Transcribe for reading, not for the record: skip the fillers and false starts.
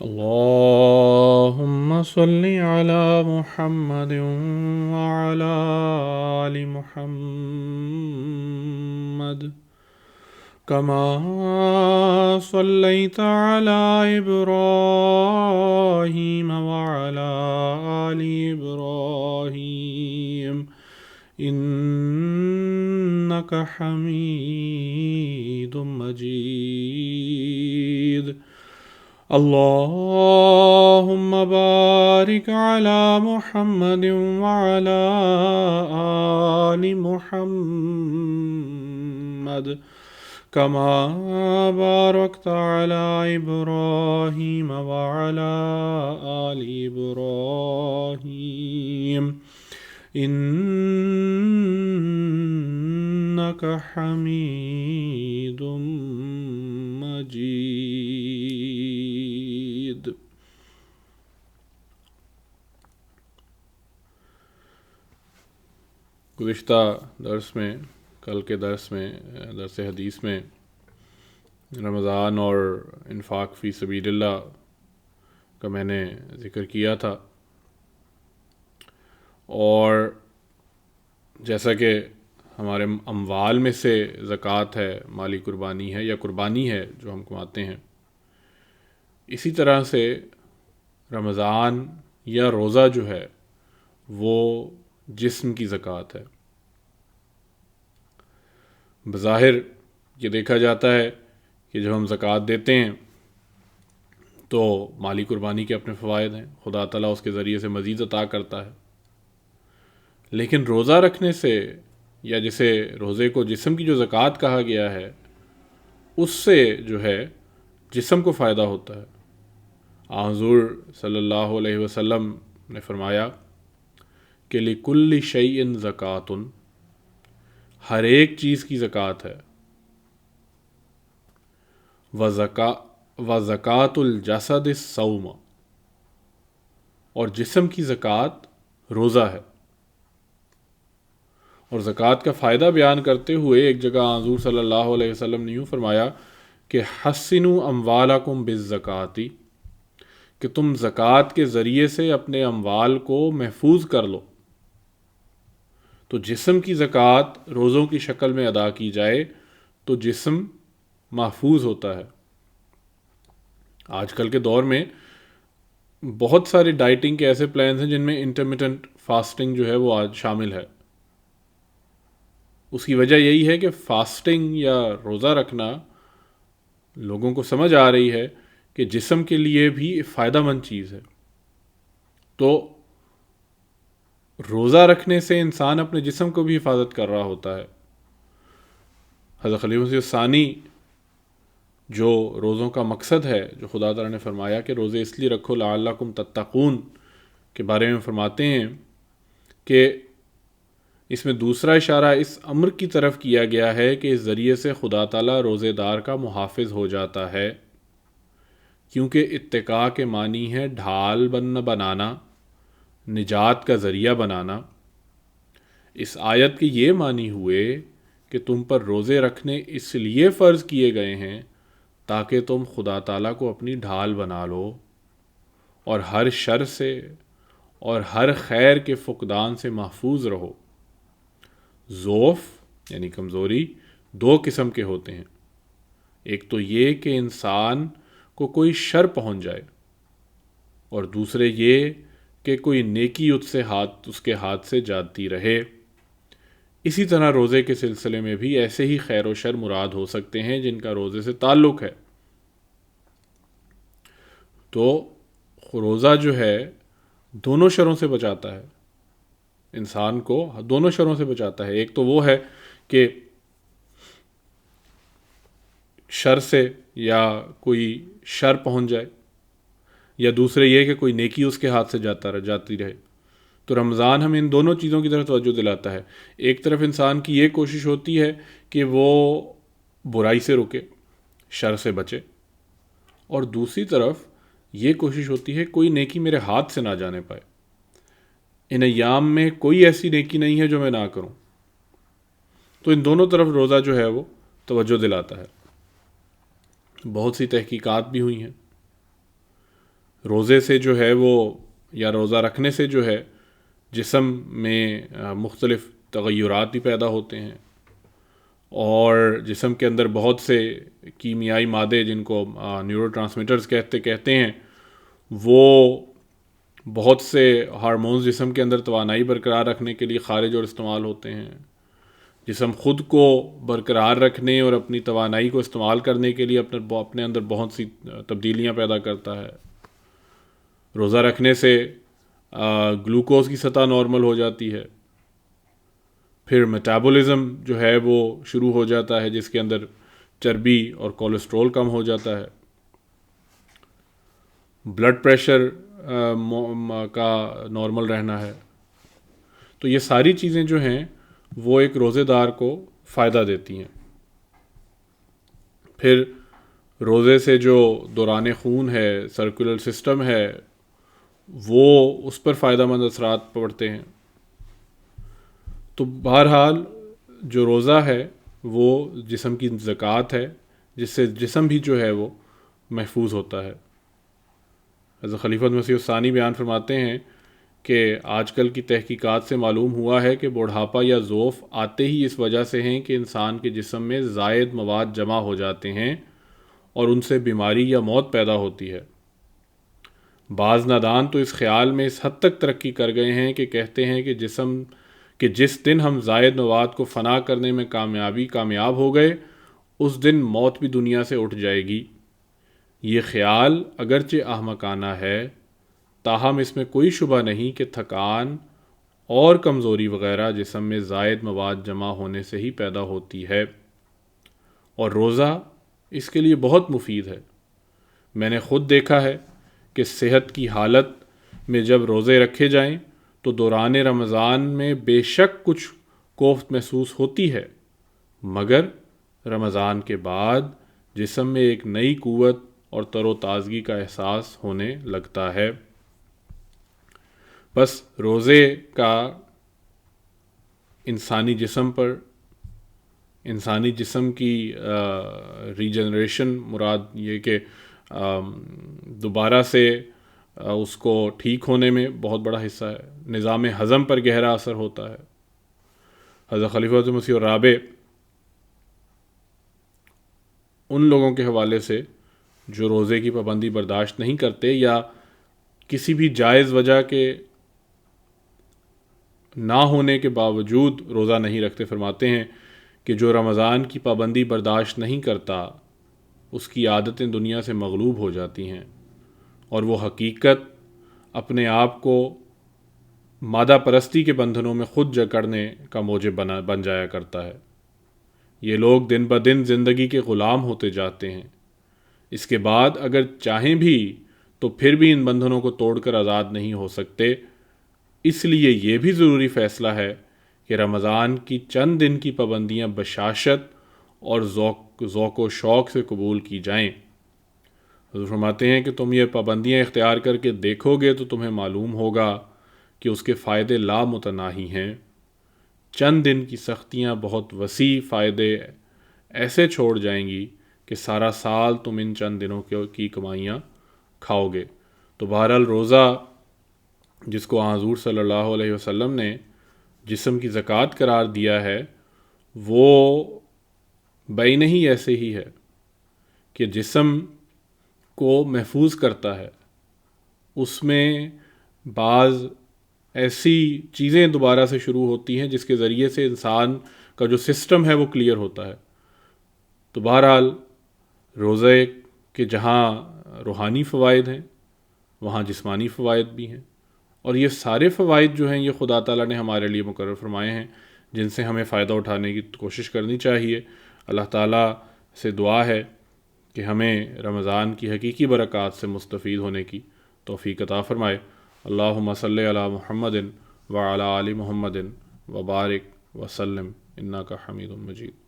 اللهم صل على محمد وعلى آل محمد كما صليت على إبراهيم وعلى آل إبراهيم إنك حميد مجيد. اللهم بارك على محمد وعلى آل محمد كما باركت على إبراهيم وعلى آل إبراهيم إنك حميد مجيد. گزشتہ درس میں کل کے درس حدیث میں رمضان اور انفاق فی سبیل اللہ کا میں نے ذکر کیا تھا، اور جیسا کہ ہمارے اموال میں سے زکوٰۃ ہے، مالی قربانی ہے یا قربانی ہے جو ہم کماتے ہیں، اسی طرح سے رمضان یا روزہ جو ہے وہ جسم کی زکوٰۃ ہے. بظاہر یہ دیکھا جاتا ہے کہ جب ہم زکوٰۃ دیتے ہیں تو مالی قربانی کے اپنے فوائد ہیں، خدا تعالیٰ اس کے ذریعے سے مزید عطا کرتا ہے، لیکن روزہ رکھنے سے یا جسے روزے کو جسم کی جو زکوٰۃ کہا گیا ہے اس سے جو ہے جسم کو فائدہ ہوتا ہے. حضور صلی اللہ علیہ وسلم نے فرمایا کہ لِكُلِّ شَيْءٍ زَكَاةٌ، ہر ایک چیز کی زکوٰۃ ہے. وَزَكَاةُ الْجَسَدِ الصَّوْمُ، اور جسم کی زکوٰۃ روزہ ہے. اور زکوٰۃ کا فائدہ بیان کرتے ہوئے ایک جگہ حضور صلی اللہ علیہ وسلم نے یوں فرمایا کہ حسنوا اموالکم بالزکوٰۃ، کہ تم زکوٰۃ کے ذریعے سے اپنے اموال کو محفوظ کر لو. تو جسم کی زکوٰۃ روزوں کی شکل میں ادا کی جائے تو جسم محفوظ ہوتا ہے. آج کل کے دور میں بہت سارے ڈائٹنگ کے ایسے پلانز ہیں جن میں انٹرمیٹنٹ فاسٹنگ جو ہے وہ آج شامل ہے. اس کی وجہ یہی ہے کہ فاسٹنگ یا روزہ رکھنا لوگوں کو سمجھ آ رہی ہے کہ جسم کے لیے بھی فائدہ مند چیز ہے. تو روزہ رکھنے سے انسان اپنے جسم کو بھی حفاظت کر رہا ہوتا ہے. حضرت خلیفہ مسیح ثانی جو روزوں کا مقصد ہے، جو خدا تعالیٰ نے فرمایا کہ روزے اس لیے رکھو لعلکم تتقون کے بارے میں فرماتے ہیں کہ اس میں دوسرا اشارہ اس امر کی طرف کیا گیا ہے کہ اس ذریعے سے خدا تعالیٰ روزے دار کا محافظ ہو جاتا ہے، کیونکہ اتقاء کے معنی ہے ڈھال بنانا، نجات کا ذریعہ بنانا. اس آیت کے یہ معنی ہوئے کہ تم پر روزے رکھنے اس لیے فرض کیے گئے ہیں تاکہ تم خدا تعالیٰ کو اپنی ڈھال بنا لو اور ہر شر سے اور ہر خیر کے فقدان سے محفوظ رہو. ضعف یعنی کمزوری دو قسم کے ہوتے ہیں. ایک تو یہ کہ انسان کو کوئی شر پہنچ جائے، اور دوسرے یہ کہ کوئی نیکی اس کے ہاتھ سے جاتی رہے. اسی طرح روزے کے سلسلے میں بھی ایسے ہی خیر و شر مراد ہو سکتے ہیں جن کا روزے سے تعلق ہے. تو روزہ جو ہے دونوں شروں سے بچاتا ہے، انسان کو دونوں شروں سے بچاتا ہے. ایک تو وہ ہے کہ شر سے یا کوئی شر پہنچ جائے، یا دوسرے یہ کہ کوئی نیکی اس کے ہاتھ سے جاتی رہے. تو رمضان ہمیں ان دونوں چیزوں کی طرف توجہ دلاتا ہے. ایک طرف انسان کی یہ کوشش ہوتی ہے کہ وہ برائی سے رکے، شر سے بچے، اور دوسری طرف یہ کوشش ہوتی ہے کوئی نیکی میرے ہاتھ سے نہ جانے پائے. ان ایام میں کوئی ایسی نیکی نہیں ہے جو میں نہ کروں. تو ان دونوں طرف روزہ جو ہے وہ توجہ دلاتا ہے. بہت سی تحقیقات بھی ہوئی ہیں روزے سے جو ہے وہ یا روزہ رکھنے سے جو ہے جسم میں مختلف تغیرات بھی پیدا ہوتے ہیں، اور جسم کے اندر بہت سے کیمیائی مادے جن کو نیورو ٹرانسمیٹرز کہتے ہیں، وہ بہت سے ہارمونز جسم کے اندر توانائی برقرار رکھنے کے لیے خارج اور استعمال ہوتے ہیں۔ جسم خود کو برقرار رکھنے اور اپنی توانائی کو استعمال کرنے کے لیے اپنے اندر بہت سی تبدیلیاں پیدا کرتا ہے۔ روزہ رکھنے سے گلوکوز کی سطح نارمل ہو جاتی ہے، پھر میٹابولزم جو ہے وہ شروع ہو جاتا ہے جس کے اندر چربی اور کولیسٹرول کم ہو جاتا ہے، بلڈ پریشر کا نارمل رہنا ہے۔ تو یہ ساری چیزیں جو ہیں وہ ایک روزے دار کو فائدہ دیتی ہیں۔ پھر روزے سے جو دوران خون ہے، سرکولر سسٹم ہے، وہ اس پر فائدہ مند اثرات پڑتے ہیں۔ تو بہرحال جو روزہ ہے وہ جسم کی زکوٰۃ ہے، جس سے جسم بھی جو ہے وہ محفوظ ہوتا ہے۔ حضرت خلیفۃ مسیح الثانی بیان فرماتے ہیں کہ آج کل کی تحقیقات سے معلوم ہوا ہے کہ بڑھاپا یا ضعف آتے ہی اس وجہ سے ہیں کہ انسان کے جسم میں زائد مواد جمع ہو جاتے ہیں اور ان سے بیماری یا موت پیدا ہوتی ہے۔ بعض نادان تو اس خیال میں اس حد تک ترقی کر گئے ہیں کہ کہتے ہیں کہ جس دن ہم زائد مواد کو فنا کرنے میں کامیاب ہو گئے، اس دن موت بھی دنیا سے اٹھ جائے گی۔ یہ خیال اگرچہ احمقانہ ہے، تاہم اس میں کوئی شبہ نہیں کہ تھکان اور کمزوری وغیرہ جسم میں زائد مواد جمع ہونے سے ہی پیدا ہوتی ہے، اور روزہ اس کے لیے بہت مفید ہے۔ میں نے خود دیکھا ہے کہ صحت کی حالت میں جب روزے رکھے جائیں تو دوران رمضان میں بے شک کچھ کوفت محسوس ہوتی ہے، مگر رمضان کے بعد جسم میں ایک نئی قوت اور تر و تازگی کا احساس ہونے لگتا ہے۔ بس روزے کا انسانی جسم کی ریجنریشن، مراد یہ کہ دوبارہ سے اس کو ٹھیک ہونے میں بہت بڑا حصہ ہے۔ نظام ہضم پر گہرا اثر ہوتا ہے۔ حضرت خلیفۃ مسیح الرابع ان لوگوں کے حوالے سے جو روزے کی پابندی برداشت نہیں کرتے یا کسی بھی جائز وجہ کے نہ ہونے کے باوجود روزہ نہیں رکھتے، فرماتے ہیں کہ جو رمضان کی پابندی برداشت نہیں کرتا اس کی عادتیں دنیا سے مغلوب ہو جاتی ہیں، اور وہ حقیقت اپنے آپ کو مادہ پرستی کے بندھنوں میں خود جکڑنے کا موجب بن جایا کرتا ہے۔ یہ لوگ دن بدن زندگی کے غلام ہوتے جاتے ہیں۔ اس کے بعد اگر چاہیں بھی تو پھر بھی ان بندھنوں کو توڑ کر آزاد نہیں ہو سکتے۔ اس لیے یہ بھی ضروری فیصلہ ہے کہ رمضان کی چند دن کی پابندیاں بشاشت اور ذوق و شوق سے قبول کی جائیں۔ حضور فرماتے ہیں کہ تم یہ پابندیاں اختیار کر کے دیکھو گے تو تمہیں معلوم ہوگا کہ اس کے فائدے لامتناہی ہیں۔ چند دن کی سختیاں بہت وسیع فائدے ایسے چھوڑ جائیں گی کہ سارا سال تم ان چند دنوں کی کمائیاں کھاؤ گے۔ تو بہرحال روزہ جس کو حضور صلی اللہ علیہ وسلم نے جسم کی زکوٰۃ قرار دیا ہے، وہ بین ہی ایسے ہی ہے کہ جسم کو محفوظ کرتا ہے۔ اس میں بعض ایسی چیزیں دوبارہ سے شروع ہوتی ہیں جس کے ذریعے سے انسان کا جو سسٹم ہے وہ کلیئر ہوتا ہے۔ تو بہرحال روزے کے جہاں روحانی فوائد ہیں وہاں جسمانی فوائد بھی ہیں، اور یہ سارے فوائد جو ہیں یہ خدا تعالیٰ نے ہمارے لیے مقرر فرمائے ہیں، جن سے ہمیں فائدہ اٹھانے کی کوشش کرنی چاہیے۔ اللہ تعالیٰ سے دعا ہے کہ ہمیں رمضان کی حقیقی برکات سے مستفید ہونے کی توفیق عطا فرمائے۔ اللہم صلی علی محمد وعلی آل محمد وبارک وسلم انک حمید مجید۔